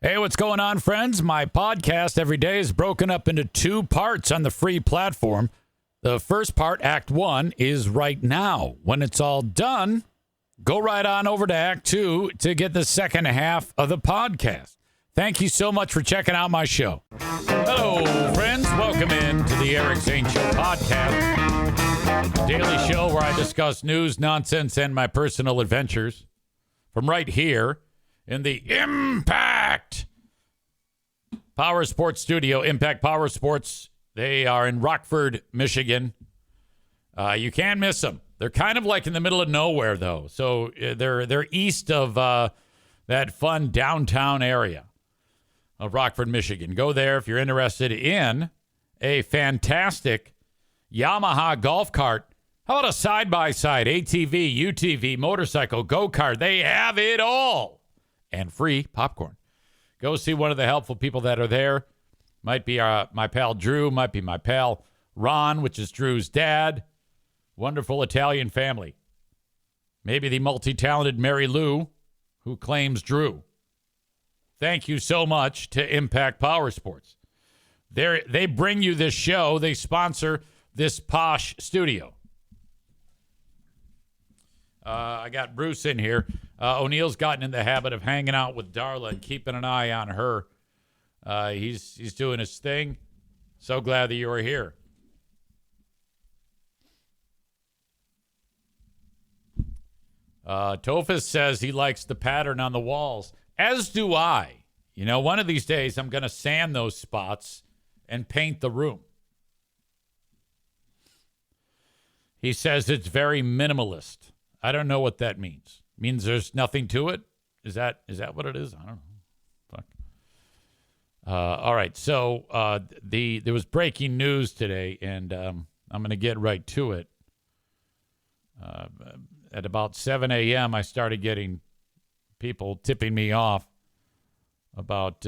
Hey, what's going on, friends? My podcast every day is broken up into two parts on the free platform. The first part, Act 1, is right now. When it's all done, go right on over to Act 2 to get the second half of the podcast. Thank you so much for checking out my show. Hello, friends. Welcome in to the Eric Zane Show podcast, a daily show where I discuss news, nonsense, and my personal adventures from right here in the Impact Power Sports Studio. Impact Power Sports. They are in Rockford, Michigan. You can't miss them. They're kind of like in the middle of nowhere, though. So they're east of that fun downtown area of Rockford, Michigan. Go there if you're interested in a fantastic Yamaha golf cart. How about a side-by-side, ATV, UTV, motorcycle, go-kart? They have it all. And free popcorn. Go see one of the helpful people that are there. Might be my pal Drew, might be my pal Ron, which is Drew's dad. Wonderful Italian family. Maybe the multi-talented Mary Lou, who claims Drew. Thank you so much to Impact Power Sports. They bring you this show. They sponsor this posh studio. I got Bruce in here. O'Neill's gotten in the habit of hanging out with Darla and keeping an eye on her. He's doing his thing. So glad that you are here. Tophus says he likes the pattern on the walls, as do I. You know, one of these days I'm going to sand those spots and paint the room. He says it's very minimalist. I don't know what that means. Means there's nothing to it? Is that what it is? I don't know. Fuck. All right. So there was breaking news today, and I'm going to get right to it. At about 7 a.m., I started getting people tipping me off about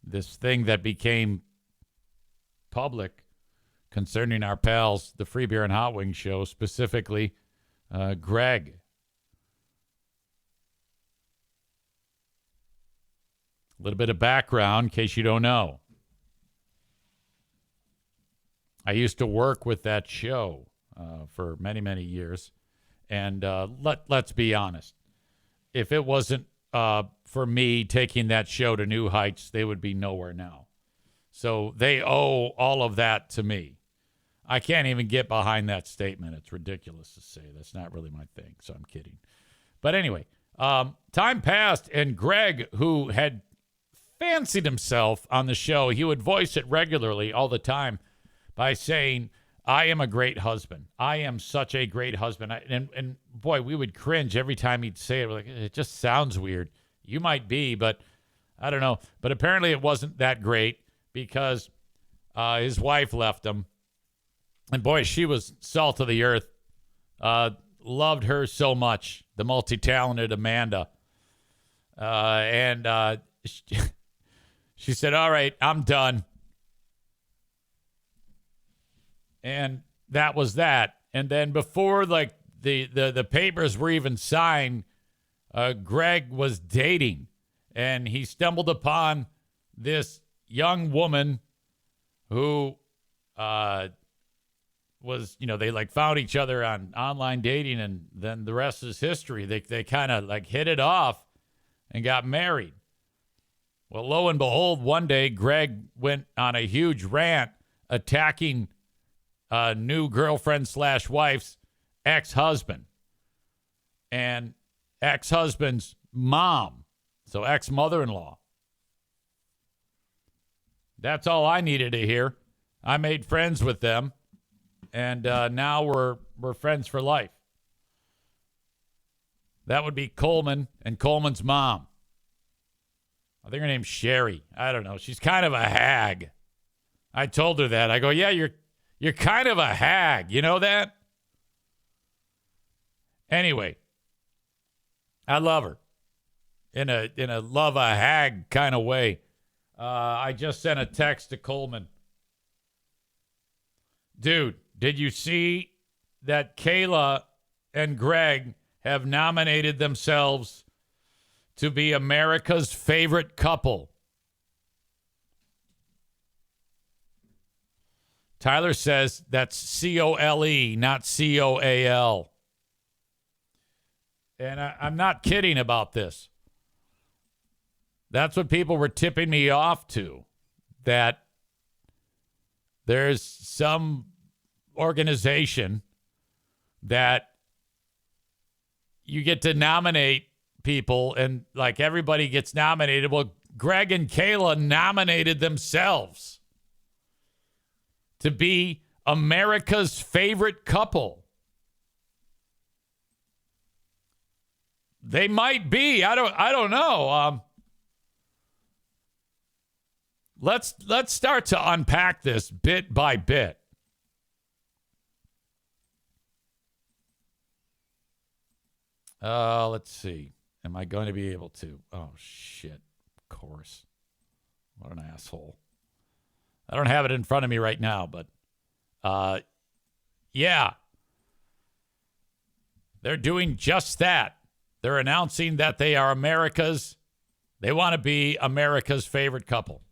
this thing that became public concerning our pals, the Free Beer and Hot Wings show, specifically Greg. A little bit of background in case you don't know. I used to work with that show for many, many years. And let's be honest. If it wasn't for me taking that show to new heights, they would be nowhere now. So they owe all of that to me. I can't even get behind that statement. It's ridiculous to say. That's not really my thing, so I'm kidding. But anyway, time passed, and Greg, who had fancied himself on the show, he would voice it regularly all the time by saying, I am a great husband. I am such a great husband. And boy, we would cringe every time he'd say it. We're like, it just sounds weird. You might be, but I don't know. But apparently it wasn't that great because his wife left him. And boy, she was salt of the earth. Loved her so much, the multi-talented Amanda. And she said, all right, I'm done. And that was that. And then before like the papers were even signed, Greg was dating. And he stumbled upon this young woman who was, they like found each other on online dating, and then the rest is history. They kind of like hit it off and got married. Well, lo and behold, one day Greg went on a huge rant attacking new girlfriend / wife's ex-husband and ex-husband's mom, so ex-mother-in-law. That's all I needed to hear. I made friends with them. And now we're friends for life. That would be Coleman and Coleman's mom. I think her name's Sherry. I don't know. She's kind of a hag. I told her that. I go, yeah, you're kind of a hag. You know that? Anyway, I love her in a love a hag kind of way. I just sent a text to Coleman. Dude, did you see that Kayla and Greg have nominated themselves to be America's favorite couple. Tyler says that's C-O-L-E, not C-O-A-L. And I'm not kidding about this. That's what people were tipping me off to, that there's some organization that you get to nominate people and like everybody gets nominated. Well, Greg and Kayla nominated themselves to be America's favorite couple. They might be. I don't know. Let's start to unpack this bit by bit. Let's see. Am I going to be able to? Oh, shit. Of course. What an asshole. I don't have it in front of me right now, but yeah. They're doing just that. They're announcing that they are they want to be America's favorite couple.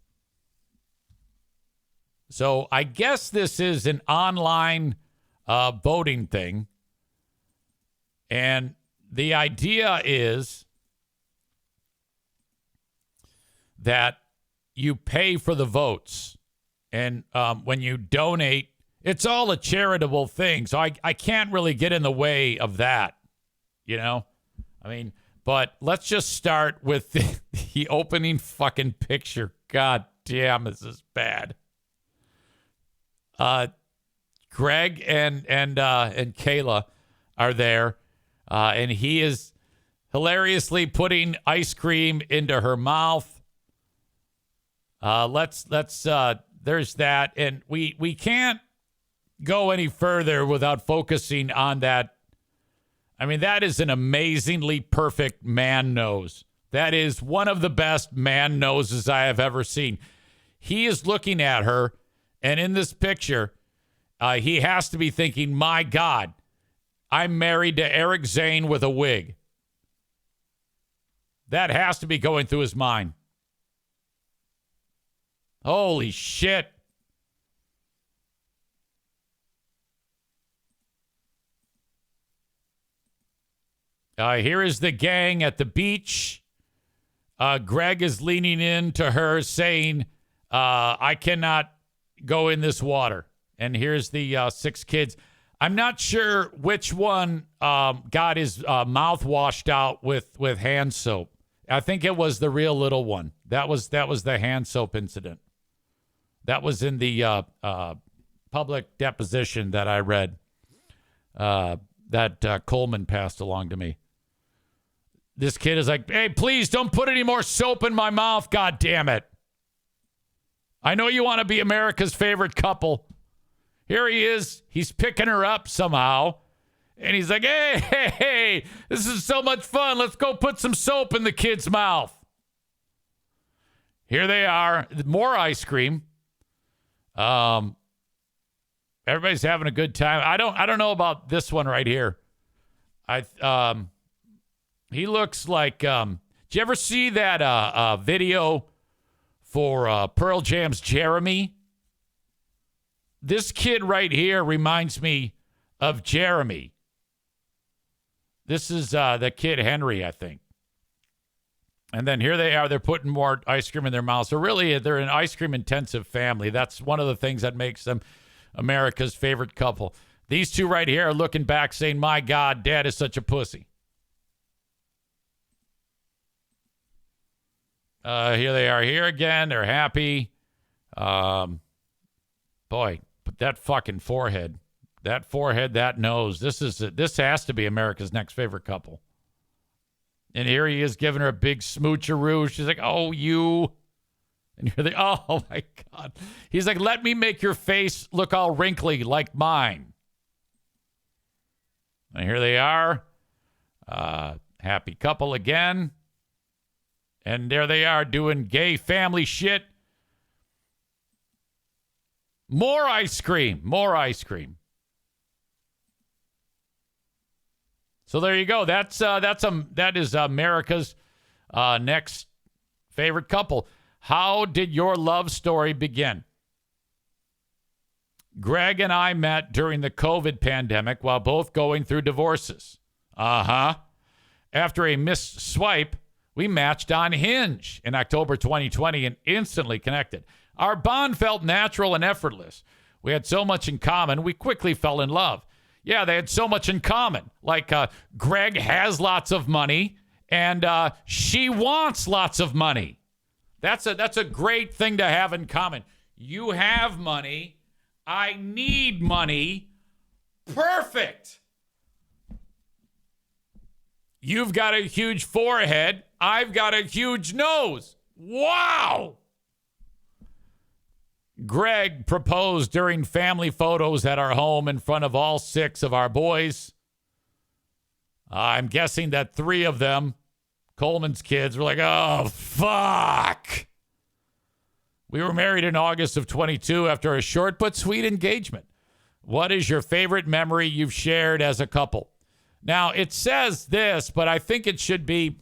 So I guess this is an online voting thing. And the idea is that you pay for the votes. And when you donate, it's all a charitable thing. So I can't really get in the way of that, you know? I mean, but let's just start with the opening fucking picture. God damn, this is bad. Greg and Kayla are there, and he is hilariously putting ice cream into her mouth. Let's there's that, and we can't go any further without focusing on that. I mean, that is an amazingly perfect man nose. That is one of the best man noses I have ever seen. He is looking at her, and in this picture, he has to be thinking, my God, I'm married to Eric Zane with a wig. That has to be going through his mind. Holy shit. Here is the gang at the beach. Greg is leaning in to her saying, I cannot go in this water. And here's the 6 kids. I'm not sure which one got his mouth washed out with hand soap. I think it was the real little one. That was the hand soap incident. That was in the public deposition that I read that Coleman passed along to me. This kid is like, hey, please don't put any more soap in my mouth. God damn it. I know you want to be America's favorite couple. Here he is. He's picking her up somehow. And he's like, hey, this is so much fun. Let's go put some soap in the kid's mouth. Here they are. More ice cream. Everybody's having a good time. I don't know about this one right here. He looks like, did you ever see that video for Pearl Jam's Jeremy? This kid right here reminds me of Jeremy. This is the kid Henry, I think. And then here they are. They're putting more ice cream in their mouths. So really, they're an ice cream intensive family. That's one of the things that makes them America's favorite couple. These two right here are looking back saying, my God, Dad is such a pussy. Here they are here again. They're happy. Boy, but that fucking forehead. That forehead, that nose. This has to be America's next favorite couple. And here he is giving her a big smoocheroo. She's like, oh, you. And you're like, oh, my God. He's like, let me make your face look all wrinkly like mine. And here they are. Happy couple again. And there they are doing gay family shit. More ice cream. More ice cream. So there you go. That is America's Next favorite couple. How did your love story begin? Greg and I met during the COVID pandemic while both going through divorces. After a missed swipe, we matched on Hinge in October 2020 and instantly connected. Our bond felt natural and effortless. We had so much in common, we quickly fell in love. Yeah, they had so much in common. Like Greg has lots of money and she wants lots of money. That's a great thing to have in common. You have money. I need money. Perfect. You've got a huge forehead. I've got a huge nose. Wow. Greg proposed during family photos at our home in front of all 6 of our boys. I'm guessing that 3 of them, Coleman's kids, were like, oh, fuck. We were married in August of 22 after a short but sweet engagement. What is your favorite memory you've shared as a couple? Now, it says this, but I think it should be,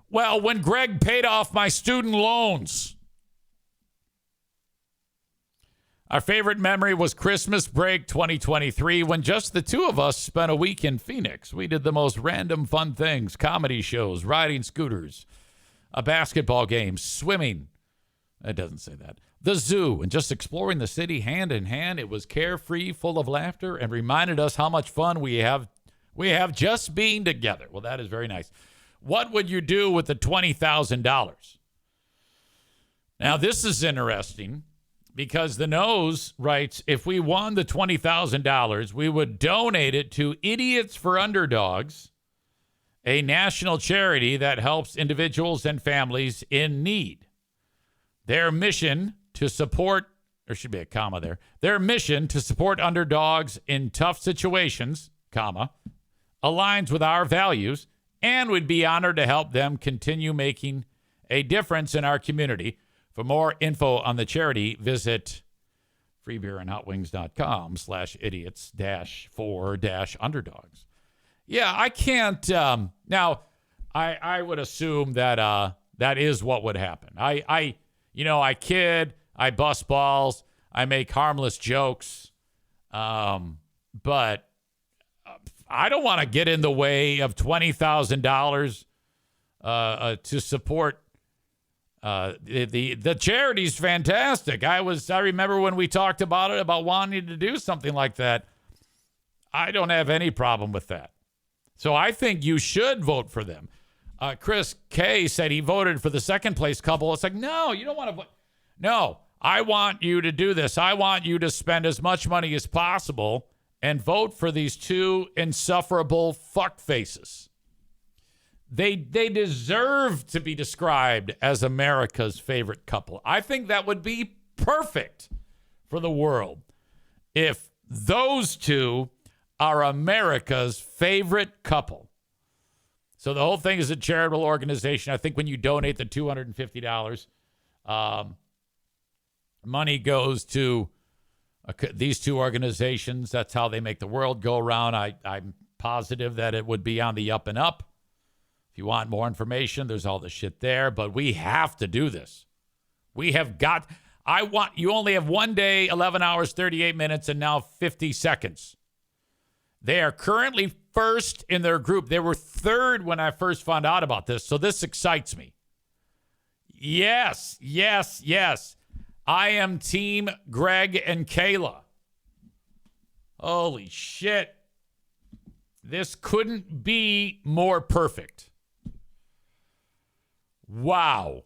well, when Greg paid off my student loans. Our favorite memory was Christmas break 2023 when just the 2 of us spent a week in Phoenix. We did the most random fun things, comedy shows, riding scooters, a basketball game, swimming. It doesn't say that. The zoo, and just exploring the city hand in hand. It was carefree, full of laughter, and reminded us how much fun we have just being together. Well, that is very nice. What would you do with the $20,000? Now, this is interesting because the Nose writes, if we won the $20,000, we would donate it to Idiots for Underdogs, a national charity that helps individuals and families in need. Their mission to support, there should be a comma there, their mission to support underdogs in tough situations, comma, aligns with our values, and would be honored to help them continue making a difference in our community. For more info on the charity, visit freebeerandhotwings.com/idiots-for-underdogs. Yeah, I can't, now, I would assume that that is what would happen. I kid, I bust balls, I make harmless jokes, but I don't want to get in the way of $20,000 to support the charity's fantastic. I remember when we talked about it, about wanting to do something like that. I don't have any problem with that. So I think you should vote for them. Chris K said he voted for the second place couple. It's like, no, you don't want to vote. No, I want you to do this. I want you to spend as much money as possible and vote for these 2 insufferable fuckfaces. They deserve to be described as America's favorite couple. I think that would be perfect for the world if those 2 are America's favorite couple. So the whole thing is a charitable organization. I think when you donate the $250, money goes to these 2 organizations. That's how they make the world go around. I'm positive that it would be on the up and up. If you want more information, there's all the shit there. But we have to do this. You only have 1 day, 11 hours, 38 minutes, and now 50 seconds. They are currently first in their group. They were 3rd when I first found out about this, so this excites me. Yes. I am Team Greg and Kayla. Holy shit. This couldn't be more perfect. Wow.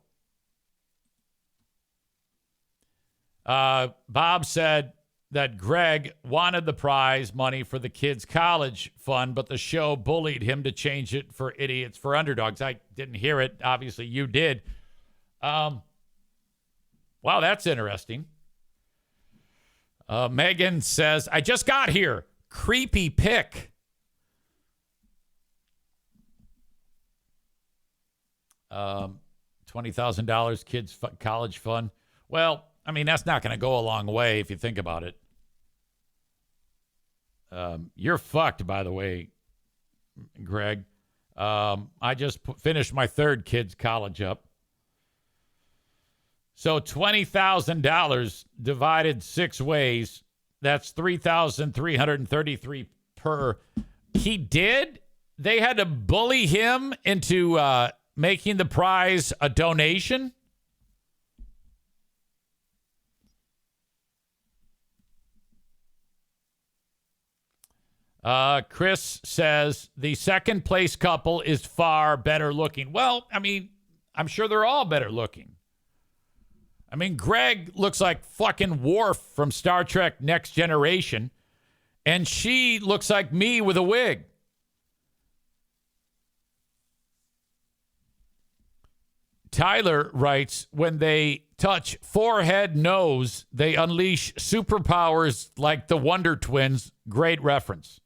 Bob said that Greg wanted the prize money for the kids' college fund, but the show bullied him to change it for Idiots for Underdogs. I didn't hear it. Obviously, you did. Wow, that's interesting. Megan says, I just got here. Creepy pic. $20,000 kids' college fund. Well, I mean, that's not going to go a long way if you think about it. You're fucked, by the way, Greg. I just finished my third kid's college up. So $20,000 divided 6 ways, that's $3,333 per. He did? They had to bully him into making the prize a donation? Chris says the second place couple is far better looking. Well, I mean, I'm sure they're all better looking. I mean, Greg looks like fucking Worf from Star Trek Next Generation, and she looks like me with a wig. Tyler writes, when they touch forehead, nose, they unleash superpowers like the Wonder Twins. Great reference.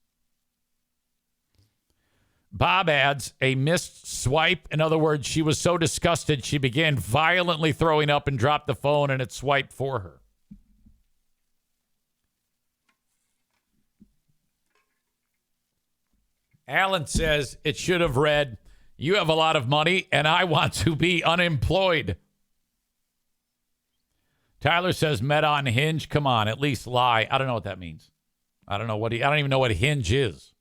Bob adds, a missed swipe. In other words, she was so disgusted, she began violently throwing up and dropped the phone, and it swiped for her. Alan says it should have read, you have a lot of money, and I want to be unemployed. Tyler says, met on Hinge. Come on, at least lie. I don't know what that means. I don't even know what Hinge is.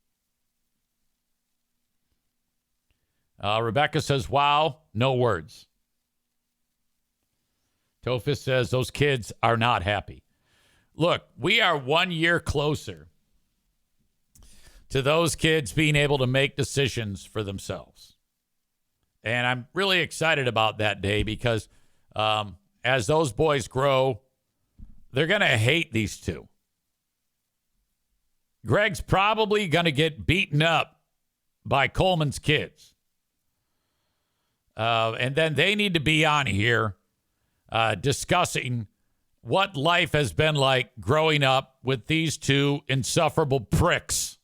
Rebecca says, wow, no words. Tophis says, those kids are not happy. Look, we are 1 year closer to those kids being able to make decisions for themselves. And I'm really excited about that day because as those boys grow, they're going to hate these two. Greg's probably going to get beaten up by Coleman's kids. And then they need to be on here discussing what life has been like growing up with these two insufferable pricks.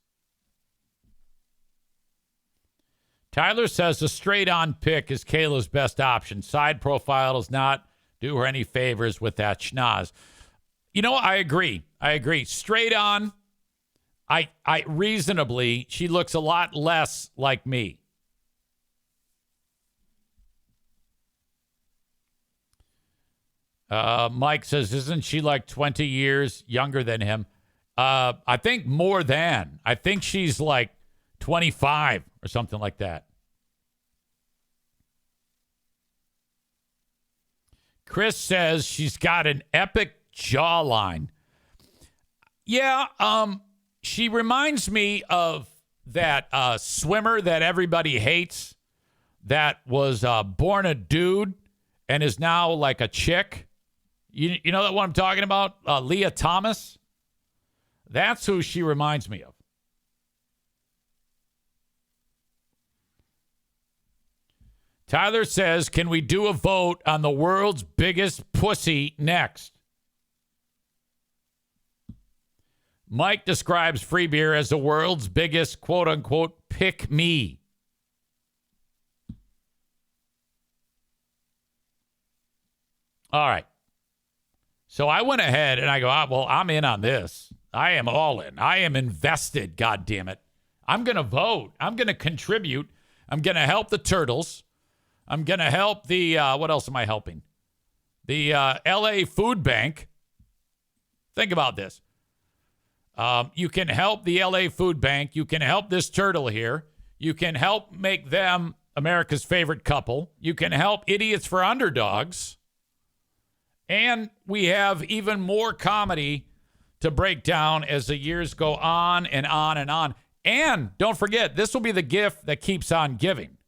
Tyler says a straight-on pick is Kayla's best option. Side profile does not do her any favors with that schnoz. You know, I agree. Straight on, I reasonably, she looks a lot less like me. Mike says, isn't she like 20 years younger than him? I think more than. I think she's like 25 or something like that. Chris says she's got an epic jawline. Yeah, she reminds me of that swimmer that everybody hates that was born a dude and is now like a chick. You know that what I'm talking about? Leah Thomas? That's who she reminds me of. Tyler says, can we do a vote on the world's biggest pussy next? Mike describes free beer as the world's biggest, quote-unquote, pick me. All right. So I went ahead and I go, well, I'm in on this. I am all in. I am invested, God damn it. I'm going to vote. I'm going to contribute. I'm going to help the turtles. I'm going to help the, what else am I helping? The LA Food Bank. Think about this. You can help the LA Food Bank. You can help this turtle here. You can help make them America's favorite couple. You can help Idiots for Underdogs. And we have even more comedy to break down as the years go on and on and on. And don't forget, this will be the gift that keeps on giving.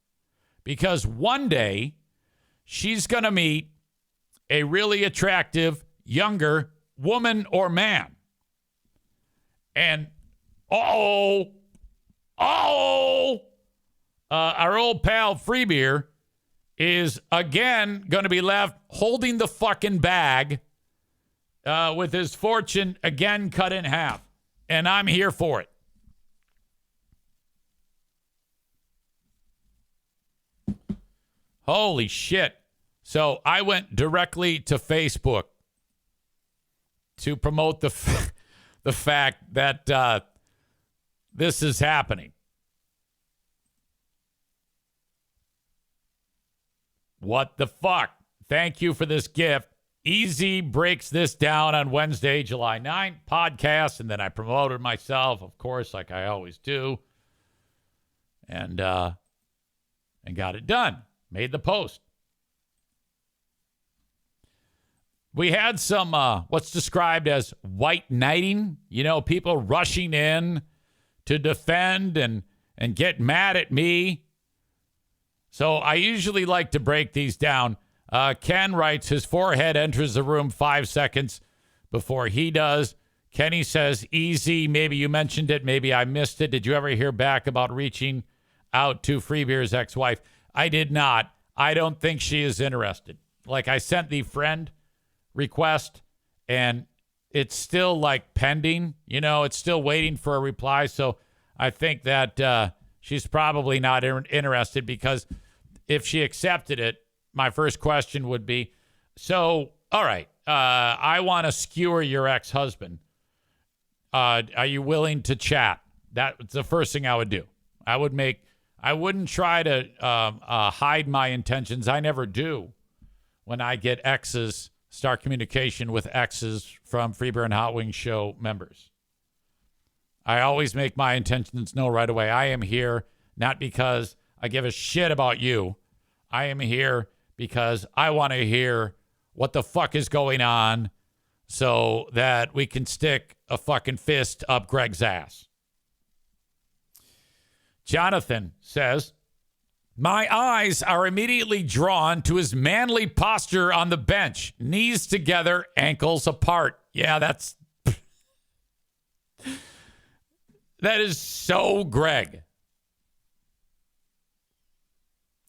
Because one day, she's going to meet a really attractive, younger woman or man. And, our old pal Freebeer is again going to be left holding the fucking bag with his fortune again cut in half. And I'm here for it. Holy shit. So I went directly to Facebook to promote the fact that this is happening. What the fuck? Thank you for this gift. Easy breaks this down on Wednesday, July 9th, podcast, and then I promoted myself, of course, like I always do, and got it done. Made the post. We had some what's described as white knighting, people rushing in to defend and get mad at me. So I usually like to break these down. Ken writes, his forehead enters the room 5 seconds before he does. Kenny says, easy. Maybe you mentioned it. Maybe I missed it. Did you ever hear back about reaching out to Freebeer's ex-wife? I did not. I don't think she is interested. Like, I sent the friend request, and it's still, pending. It's still waiting for a reply. So I think that she's probably not interested, because if she accepted it, my first question would be, so, all right, I want to skewer your ex-husband. Are you willing to chat? That's the first thing I would do. I wouldn't try to hide my intentions. I never do when I get exes, start communication with exes from Freebeer and Hot Wings show members. I always make my intentions known right away. I am here not because I give a shit about you. I am here because I want to hear what the fuck is going on so that we can stick a fucking fist up Greg's ass. Jonathan says, my eyes are immediately drawn to his manly posture on the bench, knees together, ankles apart. Yeah, that is so Greg.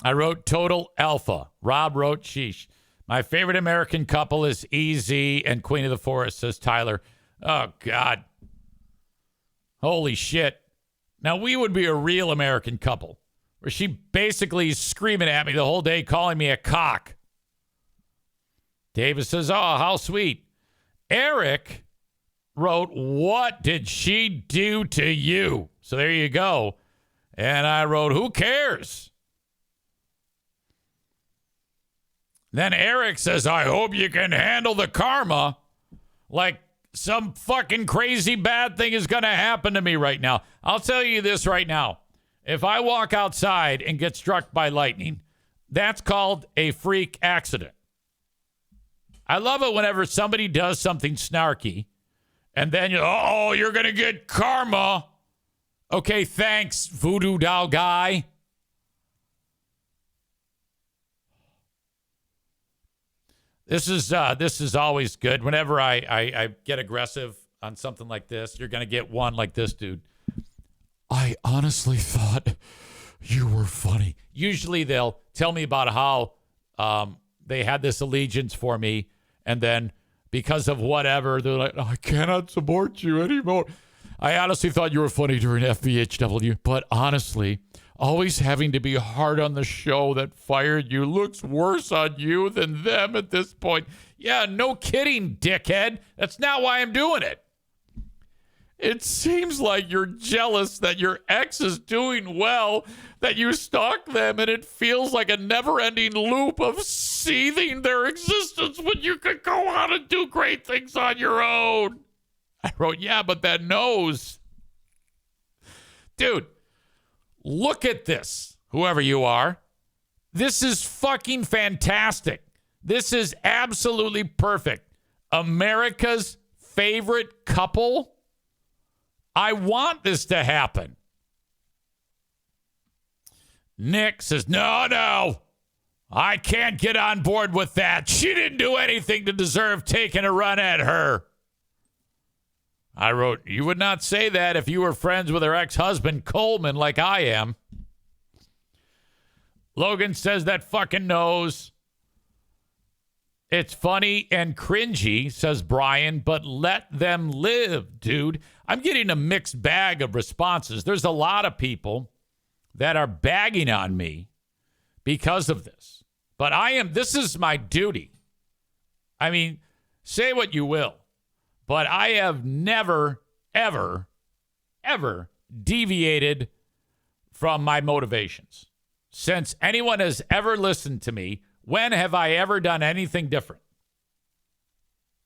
I wrote total alpha. Rob wrote sheesh. My favorite American couple is EZ and Queen of the Forest, says Tyler. Oh, God. Holy shit. Now, we would be a real American couple, where she basically is screaming at me the whole day, calling me a cock. Davis says, oh, how sweet. Eric wrote, what did she do to you? So there you go. And I wrote, who cares? Then Eric says, I hope you can handle the karma. Like some fucking crazy bad thing is going to happen to me right now. I'll tell you this right now. If I walk outside and get struck by lightning, that's called a freak accident. I love it whenever somebody does something snarky and then you're going to get karma. Okay, thanks, voodoo doll guy. This is always good. Whenever I get aggressive on something like this, you're going to get one like this dude. I honestly thought you were funny. Usually they'll tell me about how they had this allegiance for me, and then because of whatever, they're like, I cannot support you anymore. I honestly thought you were funny during FBHW, but honestly, always having to be hard on the show that fired you looks worse on you than them at this point. Yeah, no kidding, dickhead. That's not why I'm doing it. It seems like you're jealous that your ex is doing well, that you stalk them, and it feels like a never-ending loop of seething their existence when you could go on and do great things on your own. I wrote, yeah, but that nose. Dude, look at this, whoever you are. This is fucking fantastic. This is absolutely perfect. America's favorite couple. I want this to happen. Nick says, no, I can't get on board with that. She didn't do anything to deserve taking a run at her. I wrote, you would not say that if you were friends with her ex-husband, Coleman, like I am. Logan says that fucking nose. It's funny and cringy, says Brian, but let them live, dude. I'm getting a mixed bag of responses. There's a lot of people that are bagging on me because of this. But this is my duty. I mean, say what you will, but I have never, ever, ever deviated from my motivations. Since anyone has ever listened to me, When have I ever done anything different?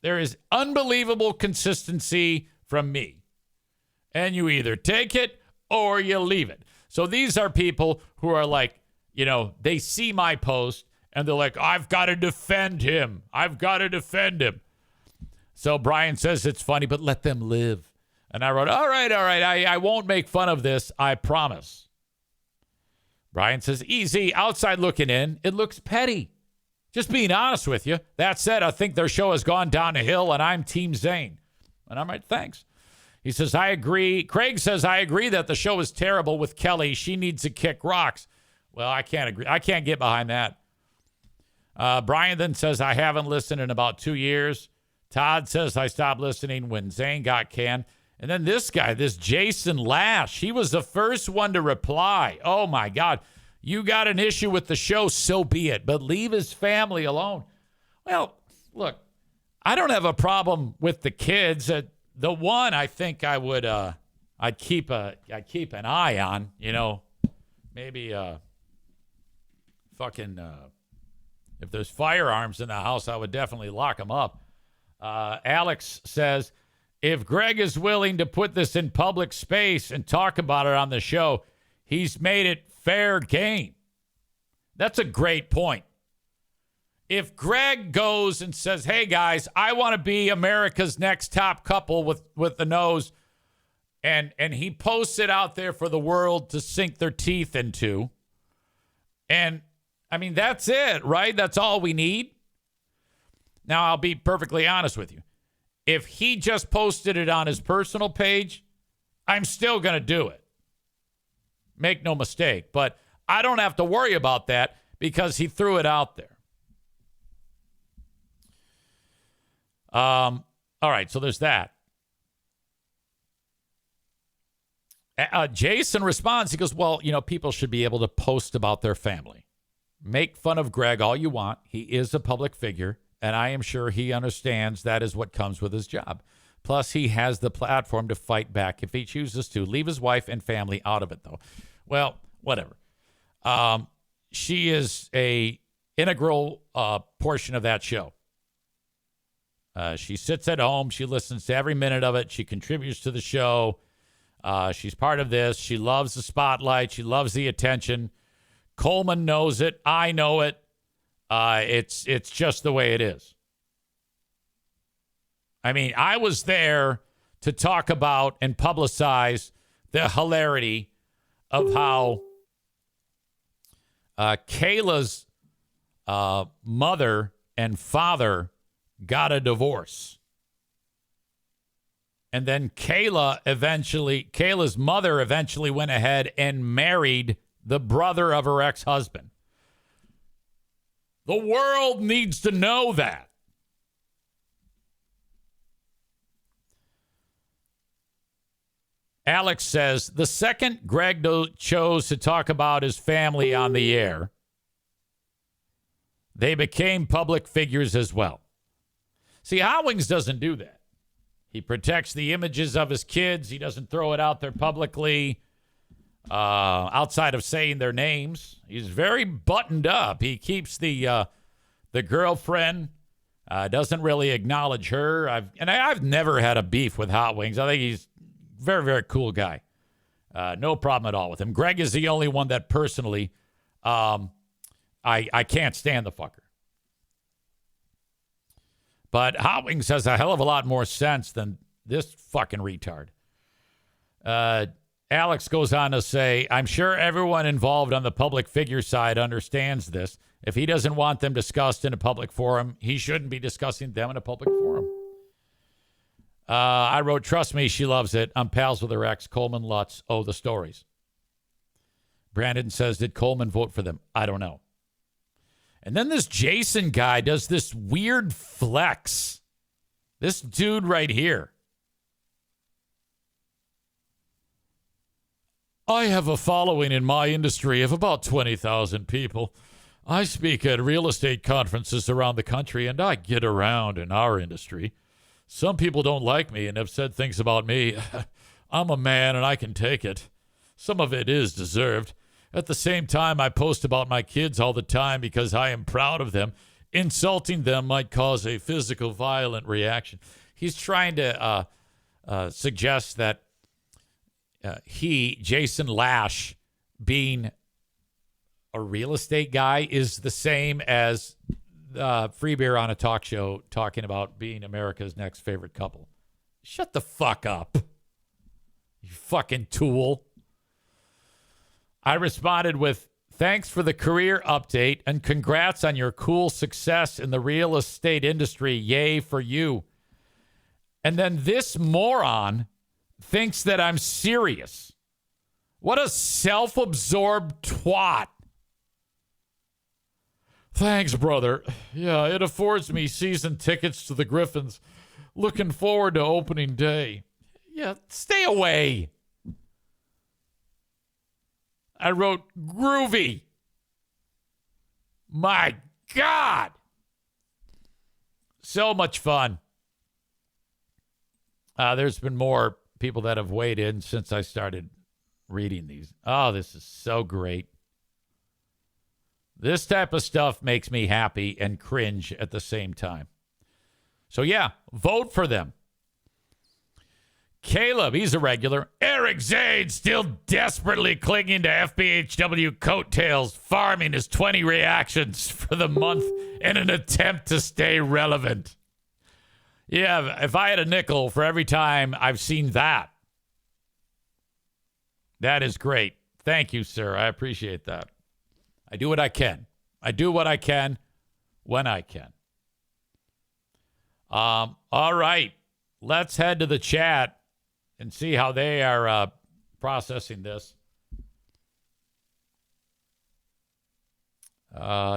There is unbelievable consistency from me. And you either take it or you leave it. So these are people who are like, they see my post and they're like, I've got to defend him. I've got to defend him. So Brian says it's funny, but let them live. And I wrote, all right. I won't make fun of this. I promise. Brian says, easy. Outside looking in, it looks petty. Just being honest with you. That said, I think their show has gone down a hill, and I'm Team Zane. And I'm like, thanks. He says, I agree. Craig says, I agree that the show is terrible with Kelly. She needs to kick rocks. Well, I can't agree. I can't get behind that. Brian then says, I haven't listened in about 2 years. Todd says, I stopped listening when Zane got canned. And then this guy, this Jason Lash, he was the first one to reply. Oh, my God. You got an issue with the show, so be it. But leave his family alone. Well, look, I don't have a problem with the kids. The one I think I would, I'd keep an eye on, maybe if there's firearms in the house, I would definitely lock them up. Alex says, if Greg is willing to put this in public space and talk about it on the show, he's made it fair game. That's a great point. If Greg goes and says, hey, guys, I want to be America's next top couple with the nose, and he posts it out there for the world to sink their teeth into, and, I mean, that's it, right? That's all we need. Now, I'll be perfectly honest with you. If he just posted it on his personal page, I'm still going to do it. Make no mistake. But I don't have to worry about that because he threw it out there. All right, so there's that. Jason responds. He goes, well, people should be able to post about their family. Make fun of Greg all you want. He is a public figure. And I am sure he understands that is what comes with his job. Plus, he has the platform to fight back if he chooses to. Leave his wife and family out of it, though. Well, whatever. She is a integral portion of that show. She sits at home. She listens to every minute of it. She contributes to the show. She's part of this. She loves the spotlight. She loves the attention. Coleman knows it. I know it. It's just the way it is. I mean, I was there to talk about and publicize the hilarity of how Kayla's mother and father got a divorce. And then Kayla's mother eventually went ahead and married the brother of her ex-husband. The world needs to know that. Alex says, the second Greg chose to talk about his family on the air, they became public figures as well. See, Howings doesn't do that. He protects the images of his kids. He doesn't throw it out there publicly. Outside of saying their names, he's very buttoned up. He keeps the girlfriend, doesn't really acknowledge her. I've never had a beef with Hot Wings. I think he's a very, very cool guy. No problem at all with him. Greg is the only one that personally, I can't stand the fucker. But Hot Wings has a hell of a lot more sense than this fucking retard. Alex goes on to say, I'm sure everyone involved on the public figure side understands this. If he doesn't want them discussed in a public forum, he shouldn't be discussing them in a public forum. I wrote, trust me, she loves it. I'm pals with her ex, Coleman Lutz. Oh, the stories. Brandon says, did Coleman vote for them? I don't know. And then this Jason guy does this weird flex. This dude right here. I have a following in my industry of about 20,000 people. I speak at real estate conferences around the country, and I get around in our industry. Some people don't like me and have said things about me. I'm a man, and I can take it. Some of it is deserved. At the same time, I post about my kids all the time because I am proud of them. Insulting them might cause a physical, violent reaction. He's trying to suggest that Jason Lash, being a real estate guy, is the same as Free Beer on a talk show talking about being America's next favorite couple. Shut the fuck up, you fucking tool. I responded with, thanks for the career update and congrats on your cool success in the real estate industry. Yay for you. And then this moron thinks that I'm serious. What a self-absorbed twat. Thanks, brother. Yeah, it affords me season tickets to the Griffins. Looking forward to opening day. Yeah, stay away. I wrote groovy. My God. So much fun. There's been more people that have weighed in since I started reading these. Oh, this is so great. This type of stuff makes me happy and cringe at the same time. So, yeah, vote for them. Caleb, he's a regular. Eric Zane still desperately clinging to FBHW coattails, farming his 20 reactions for the month in an attempt to stay relevant. Yeah, if I had a nickel for every time I've seen that, that is great. Thank you, sir. I appreciate that. I do what I can. I do what I can when I can. All right. Let's head to the chat and see how they are processing this.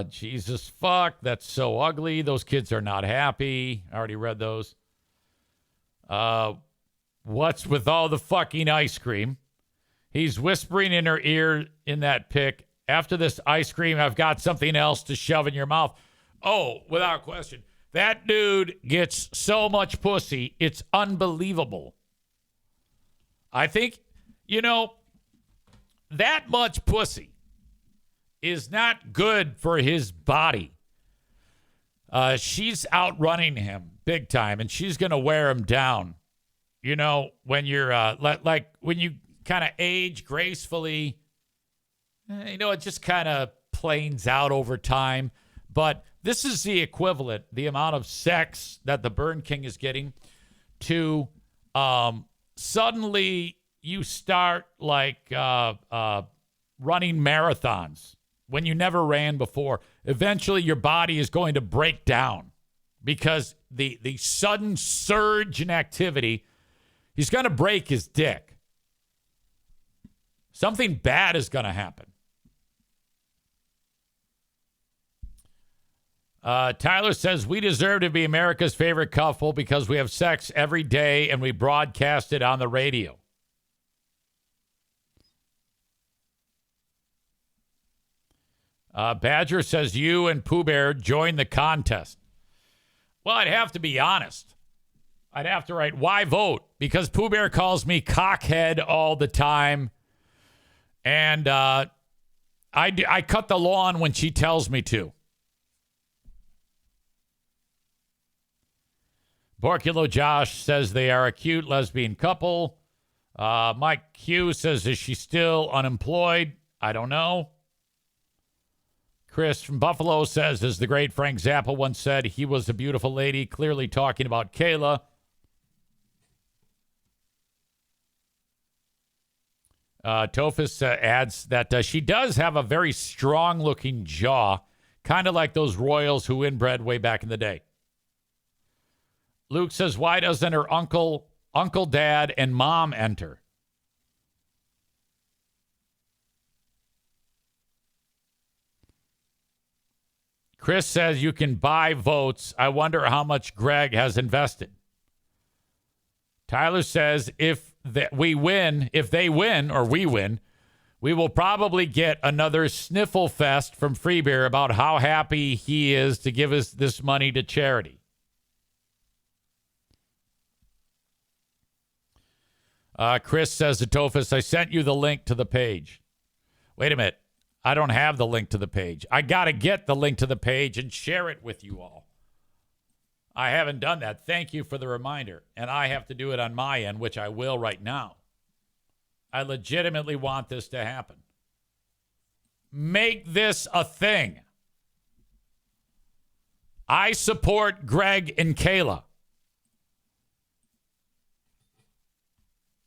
Jesus fuck. That's so ugly. Those kids are not happy. I already read those. What's with all the fucking ice cream? He's whispering in her ear in that pic. After this ice cream, I've got something else to shove in your mouth. Oh, without question. That dude gets so much pussy. It's unbelievable. I think, that much pussy is not good for his body. She's outrunning him big time, and she's going to wear him down. When you're, when you kind of age gracefully, it just kind of planes out over time. But this is the equivalent, the amount of sex that the Burn King is getting, to suddenly you start running marathons when you never ran before. Eventually your body is going to break down because the sudden surge in activity, he's going to break his dick. Something bad is going to happen. Tyler says, we deserve to be America's favorite couple because we have sex every day and we broadcast it on the radio. Badger says, you and Pooh Bear join the contest. Well, I'd have to be honest. I'd have to write, why vote? Because Pooh Bear calls me cockhead all the time. And I cut the lawn when she tells me to. Borculo Josh says they are a cute lesbian couple. Mike Q says, is she still unemployed? I don't know. Chris from Buffalo says, as the great Frank Zappa once said, he was a beautiful lady, clearly talking about Kayla. Tophus adds that she does have a very strong-looking jaw, kind of like those royals who inbred way back in the day. Luke says, why doesn't her uncle, dad, and mom enter? Chris says you can buy votes. I wonder how much Greg has invested. Tyler says if we win, or we win, we will probably get another sniffle fest from Free Beer about how happy he is to give us this money to charity. Chris says to Tophus, I sent you the link to the page. Wait a minute. I don't have the link to the page. I got to get the link to the page and share it with you all. I haven't done that. Thank you for the reminder. And I have to do it on my end, which I will right now. I legitimately want this to happen. Make this a thing. I support Greg and Kayla.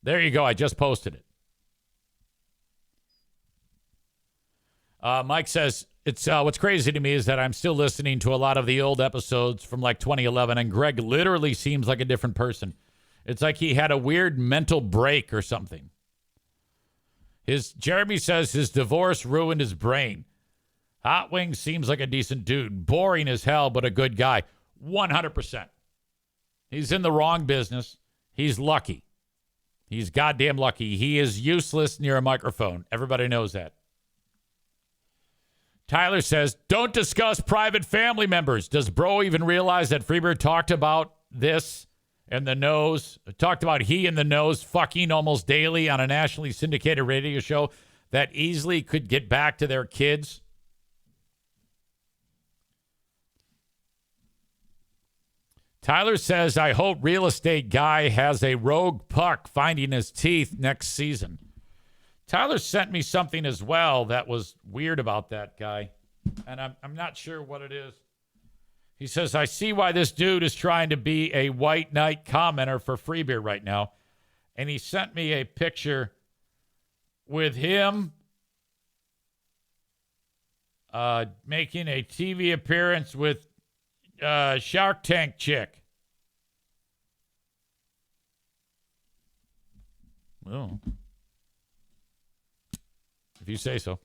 There you go. I just posted it. Mike says, "It's what's crazy to me is that I'm still listening to a lot of the old episodes from like 2011, and Greg literally seems like a different person. It's like he had a weird mental break or something." Jeremy says his divorce ruined his brain. Hot Wings seems like a decent dude. Boring as hell, but a good guy. 100%. He's in the wrong business. He's lucky. He's goddamn lucky. He is useless near a microphone. Everybody knows that. Tyler says, don't discuss private family members. Does bro even realize that Freebird talked about this and the nose? Talked about he and the nose fucking almost daily on a nationally syndicated radio show that easily could get back to their kids? Tyler says, I hope real estate guy has a rogue puck finding his teeth next season. Tyler sent me something as well that was weird about that guy, and I'm not sure what it is. He says, I see why this dude is trying to be a white knight commenter for Freebeer right now. And he sent me a picture with him making a TV appearance with Shark Tank chick. Well, if you say so.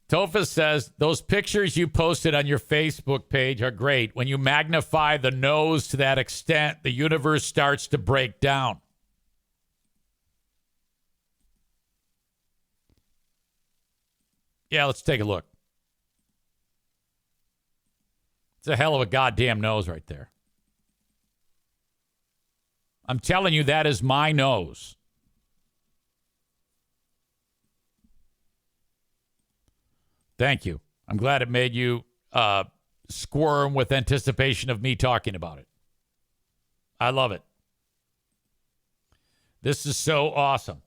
Tofa says, those pictures you posted on your Facebook page are great. When you magnify the nose to that extent, the universe starts to break down. Yeah, let's take a look. It's a hell of a goddamn nose right there. I'm telling you, that is my nose. Thank you. I'm glad it made you squirm with anticipation of me talking about it. I love it. This is so awesome.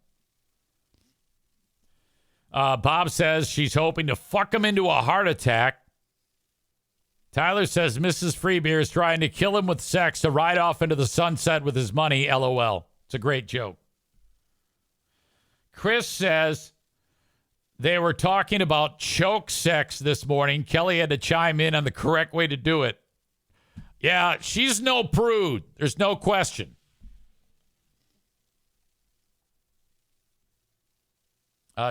Bob says she's hoping to fuck him into a heart attack. Tyler says Mrs. Freebeer is trying to kill him with sex to ride off into the sunset with his money. LOL. It's a great joke. Chris says they were talking about choke sex this morning. Kelly had to chime in on the correct way to do it. Yeah, she's no prude. There's no question.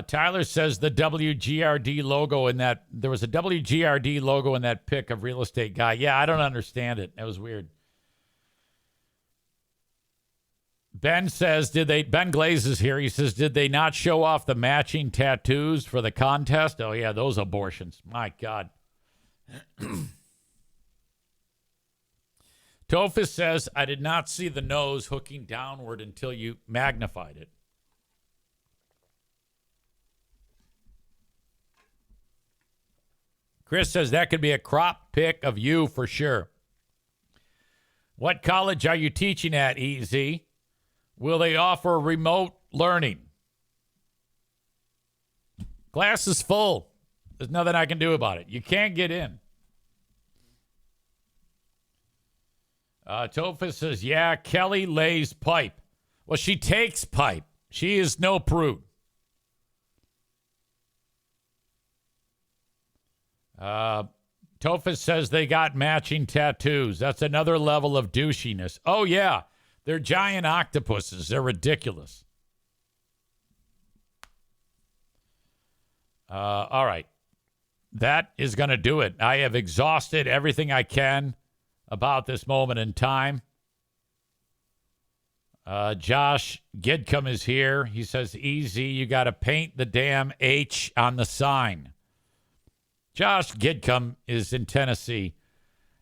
Tyler says the WGRD logo in that, there was a WGRD logo in that pic of real estate guy. Yeah, I don't understand it. That was weird. Ben says, Ben Glaze is here. He says, did they not show off the matching tattoos for the contest? Oh, yeah, those abortions. My God. Tophus says, I did not see the nose hooking downward until you magnified it. Chris says that could be a crop pic of you for sure. What college are you teaching at, EZ? Will they offer remote learning? Class is full. There's nothing I can do about it. You can't get in. Tophus says, yeah, Kelly lays pipe. Well, she takes pipe. She is no prude. Tophus says they got matching tattoos. That's another level of douchiness. Oh, yeah. They're giant octopuses. They're ridiculous. All right. That is going to do it. I have exhausted everything I can about this moment in time. Josh Gidcombe is here. He says, easy, you got to paint the damn H on the sign. Josh Gidcombe is in Tennessee,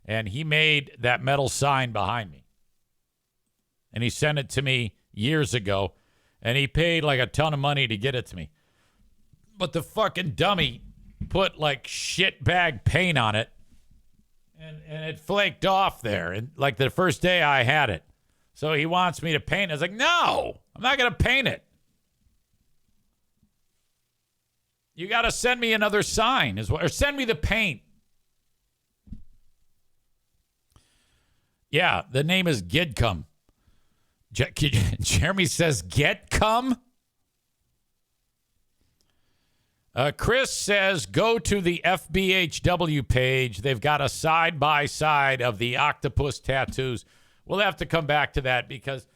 and he made that metal sign behind me. and he sent it to me years ago, and he paid like a ton of money to get it to me. But the fucking dummy put like shit bag paint on it, and it flaked off there, and like the first day I had it. So he wants me to paint it. I was like, no, I'm not going to paint it. You got to send me another sign as well, or send me the paint. Yeah, the name is Gidcum. Jeremy says, Get Come? Chris says, go to the FBHW page. They've got a side-by-side of the octopus tattoos. We'll have to come back to that because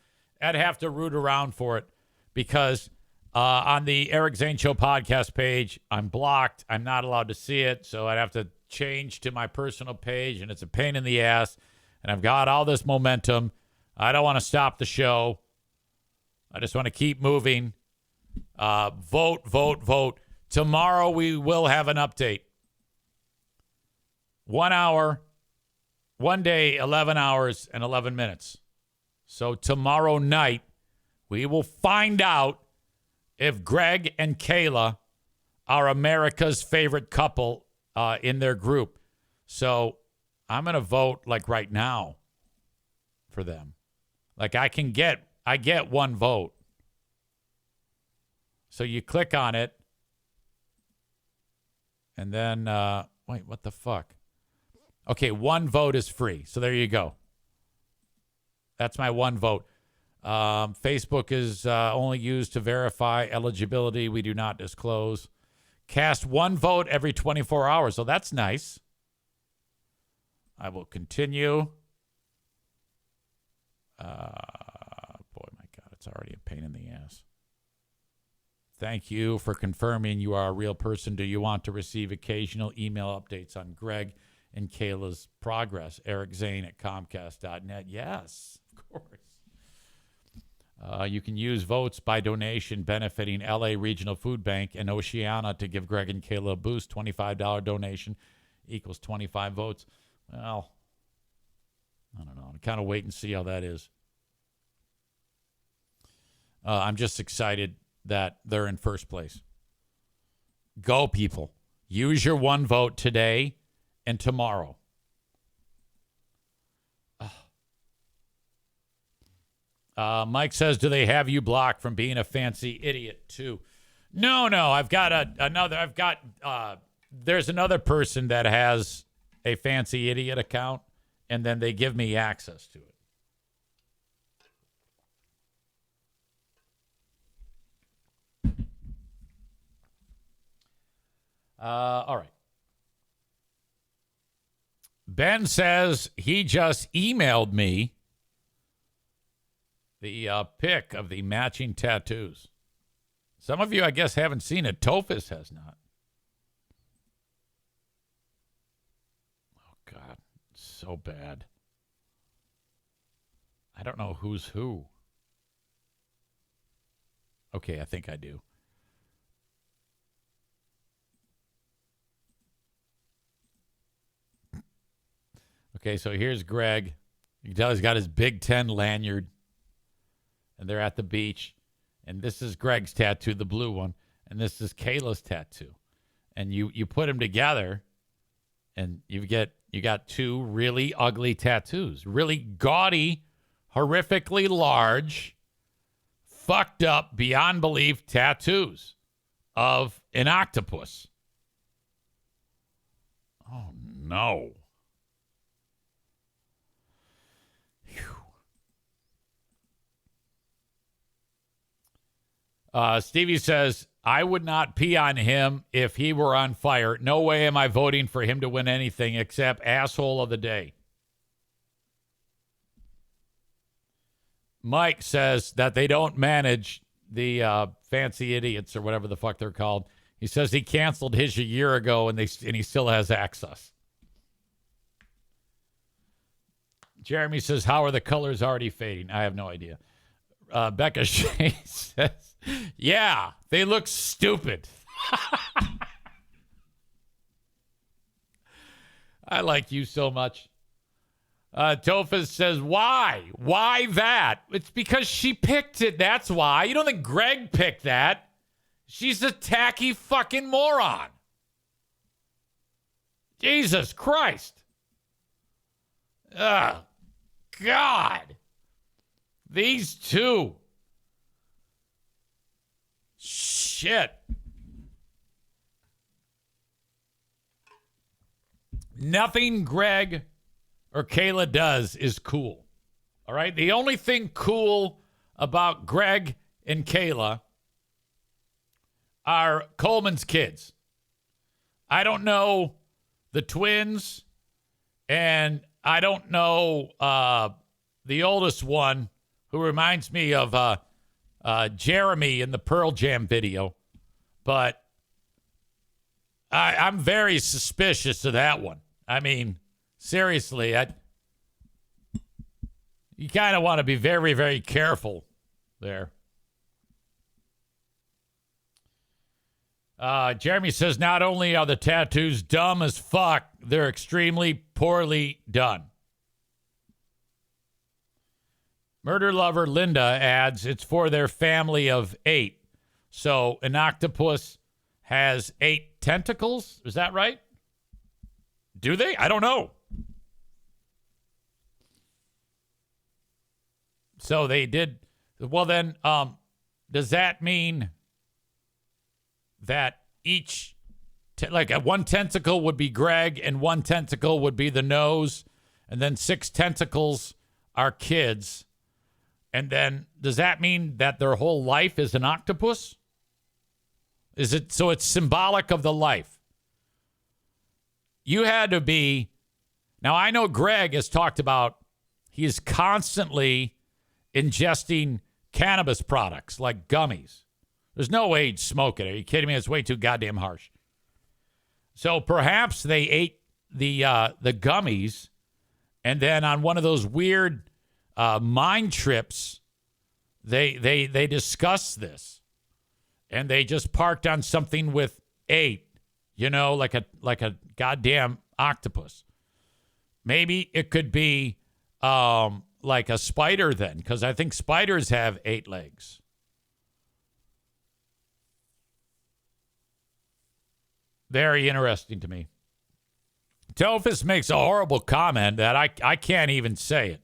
I'd have to root around for it because on the Eric Zane Show podcast page, I'm blocked. I'm not allowed to see it, so I'd have to change to my personal page, and it's a pain in the ass. And I've got all this momentum. I don't want to stop the show. I just want to keep moving. Vote, vote, vote. Tomorrow we will have an update. 1 hour, 1 day, 11 hours, and 11 minutes. So tomorrow night, we will find out if Greg and Kayla are America's favorite couple in their group. So I'm going to vote like right now for them. Like I get one vote. So you click on it. And then, wait, what the fuck? Okay, one vote is free. So there you go. That's my one vote. Facebook is only used to verify eligibility. We do not disclose. Cast one vote every 24 hours. So that's nice. I will continue. Boy, my God, it's already a pain in the ass. Thank you for confirming you are a real person. Do you want to receive occasional email updates on Greg and Kayla's progress? Eric Zane at Comcast.net. Yes, of course. You can use votes by donation benefiting LA Regional Food Bank and Oceana to give Greg and Kayla a boost. $25 donation equals 25 votes. Well, I don't know. I'm kind of wait and see how that is. I'm just excited that they're in first place. Go, people. Use your one vote today and tomorrow. Mike says, do they have you blocked from being a fancy idiot too? No. I've got there's another person that has a fancy idiot account, and then they give me access to it. All right. Ben says he just emailed me the pic of the matching tattoos. Some of you, I guess, haven't seen it. Tophus has not. Oh, God. So bad. I don't know who's who. Okay, I think I do. Okay, so here's Greg. You can tell he's got his Big Ten lanyard. And they're at the beach. And this is Greg's tattoo, the blue one. And this is Kayla's tattoo. And you put them together, and you got two really ugly tattoos. Really gaudy, horrifically large, fucked up, beyond belief tattoos of an octopus. Oh, no. Stevie says, I would not pee on him if he were on fire. No way am I voting for him to win anything except asshole of the day. Mike says that they don't manage the fancy idiots or whatever the fuck they're called. He says he canceled his a year ago and he still has access. Jeremy says, how are the colors already fading? I have no idea. Becca Shea says, yeah, they look stupid. I like you so much. Tophus says, why? Why that? It's because she picked it. That's why. You don't think Greg picked that? She's a tacky fucking moron. Jesus Christ. Oh, God. These two. Shit. Nothing Greg or Kayla does is cool. All right? The only thing cool about Greg and Kayla are Coleman's kids. I don't know the twins, and I don't know the oldest one, who reminds me of Jeremy in the Pearl Jam video. But I'm very suspicious of that one. I mean, seriously, you kind of want to be very, very careful there. Jeremy says, not only are the tattoos dumb as fuck, they're extremely poorly done. Murder lover Linda adds, it's for their family of 8. So an octopus has 8 tentacles? Is that right? Do they? I don't know. So they did. Well, then, does that mean that each, one tentacle would be Greg and one tentacle would be the nose, and then 6 tentacles are kids? And then does that mean that their whole life is an octopus? Is it so it's symbolic of the life? You had to be. Now, I know Greg has talked about he is constantly ingesting cannabis products like gummies. There's no way he'd smoke it. Are you kidding me? It's way too goddamn harsh. So perhaps they ate the gummies, and then on one of those weird mind trips, they discussed this, and they just parked on something with 8, like a goddamn octopus. Maybe it could be like a spider then, because I think spiders have 8 legs. Very interesting to me. Tophus makes a horrible comment that I can't even say it.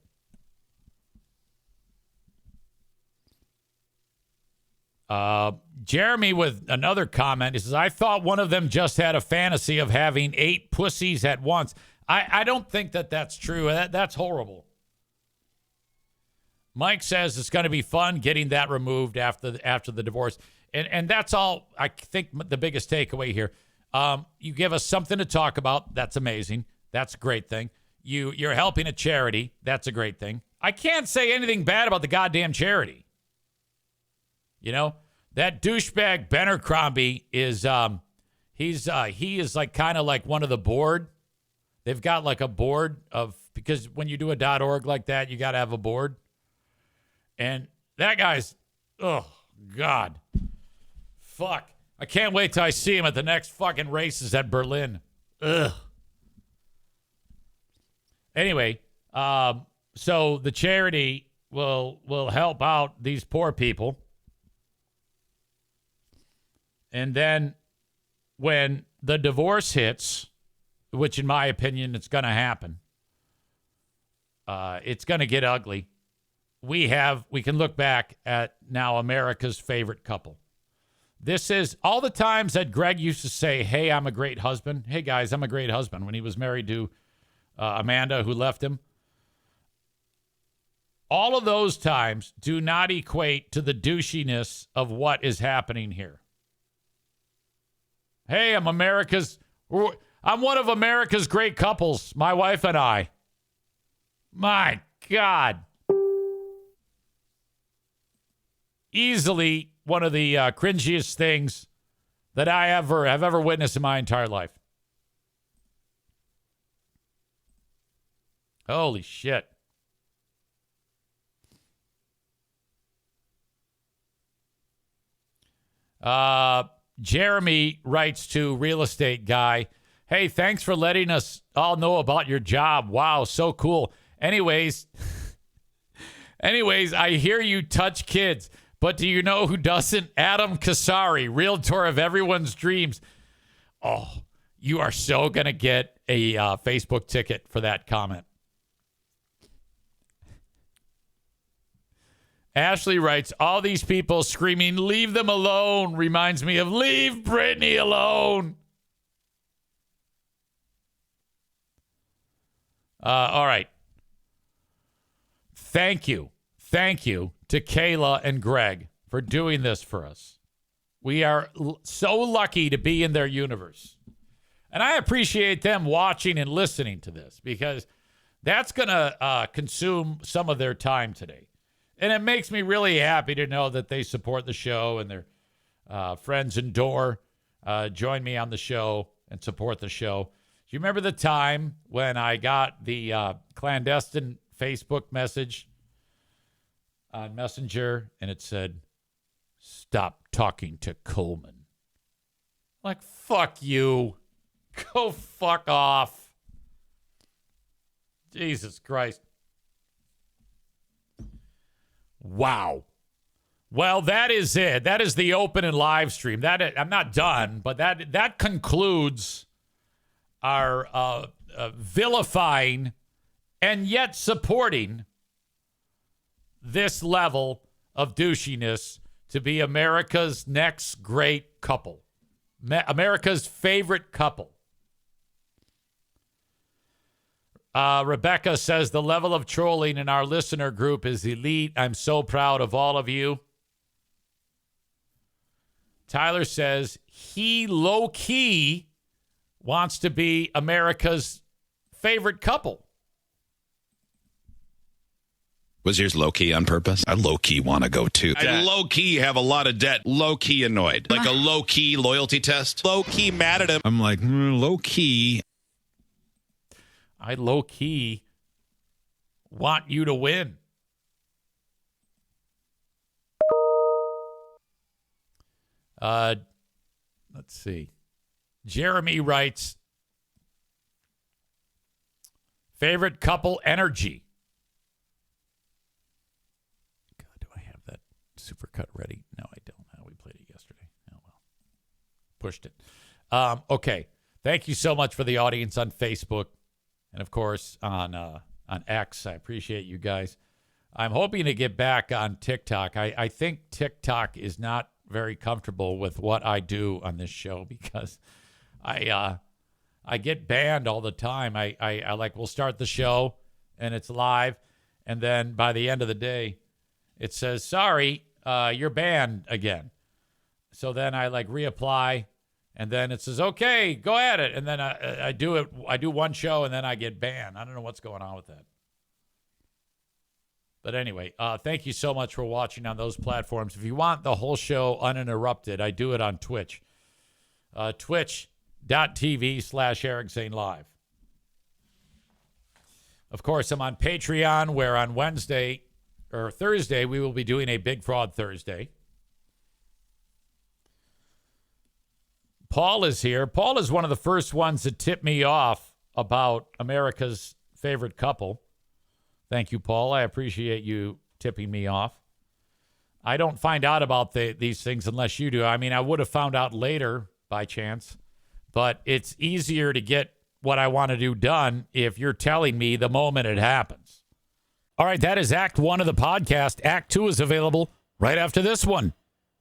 Jeremy with another comment, he says, I thought one of them just had a fantasy of having 8 pussies at once. I don't think that's true. That's horrible. Mike says it's going to be fun getting that removed after the divorce. And that's all, I think, the biggest takeaway here. You give us something to talk about. That's amazing. That's a great thing. You're helping a charity. That's a great thing. I can't say anything bad about the goddamn charity. That douchebag Bennercrombie is he is like kind of like one of the board. They've got like a board because when you do a .org like that, you got to have a board. And that guy's, oh God, fuck. I can't wait till I see him at the next fucking races at Berlin. Ugh. Anyway, so the charity will help out these poor people. And then when the divorce hits, which in my opinion it's going to happen, it's going to get ugly. We can look back at now America's favorite couple. This is all the times that Greg used to say, hey, I'm a great husband. Hey, guys, I'm a great husband when he was married to Amanda, who left him. All of those times do not equate to the douchiness of what is happening here. Hey, I'm one of America's great couples, my wife and I. My God. Easily one of the cringiest things that I have ever witnessed in my entire life. Holy shit. Jeremy writes to Real Estate Guy, hey, thanks for letting us all know about your job. Wow, so cool. Anyways, I hear you touch kids, but do you know who doesn't? Adam Kasari, realtor of everyone's dreams. Oh, you are so going to get a Facebook ticket for that comment. Ashley writes, all these people screaming, leave them alone, reminds me of leave Britney alone. All right. Thank you to Kayla and Greg for doing this for us. We are so lucky to be in their universe. And I appreciate them watching and listening to this because that's going to consume some of their time today. And it makes me really happy to know that they support the show and their friends in Door join me on the show and support the show. Do you remember the time when I got the clandestine Facebook message on Messenger and it said, stop talking to Coleman? Like, fuck you. Go fuck off. Jesus Christ. Wow. Well, that is it. That is the open and live stream. I'm not done, but that concludes our vilifying and yet supporting this level of douchiness to be America's next great couple. America's favorite couple. Rebecca says the level of trolling in our listener group is elite. I'm so proud of all of you. Tyler says he low-key wants to be America's favorite couple. Was yours low-key on purpose? I low-key want to go too. I low-key have a lot of debt. Low-key annoyed. Like a low-key loyalty test. Low-key mad at him. I'm like, low-key. I low-key want you to win. Let's see. Jeremy writes, favorite couple energy. God, do I have that supercut ready? No, I don't. We played it yesterday. Oh, well. Pushed it. Okay. Thank you so much for the audience on Facebook. And, of course, on X. I appreciate you guys. I'm hoping to get back on TikTok. I think TikTok is not very comfortable with what I do on this show because I get banned all the time. I like, we'll start the show, and it's live. And then by the end of the day, it says, sorry, you're banned again. So then I, like, reapply. And then it says, okay, go at it. And then I do it. I do one show, and then I get banned. I don't know what's going on with that. But anyway, thank you so much for watching on those platforms. If you want the whole show uninterrupted, I do it on Twitch. Twitch.tv/Eric Zane Live. Of course, I'm on Patreon, where on Wednesday or Thursday, we will be doing a Big Fraud Thursday. Paul is here. Paul is one of the first ones that tipped me off about America's favorite couple. Thank you, Paul. I appreciate you tipping me off. I don't find out about these things unless you do. I mean, I would have found out later by chance, but it's easier to get what I want to do done if you're telling me the moment it happens. All right, that is Act 1 of the podcast. Act 2 is available right after this one.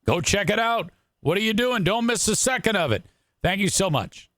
Go check it out. What are you doing? Don't miss a second of it. Thank you so much.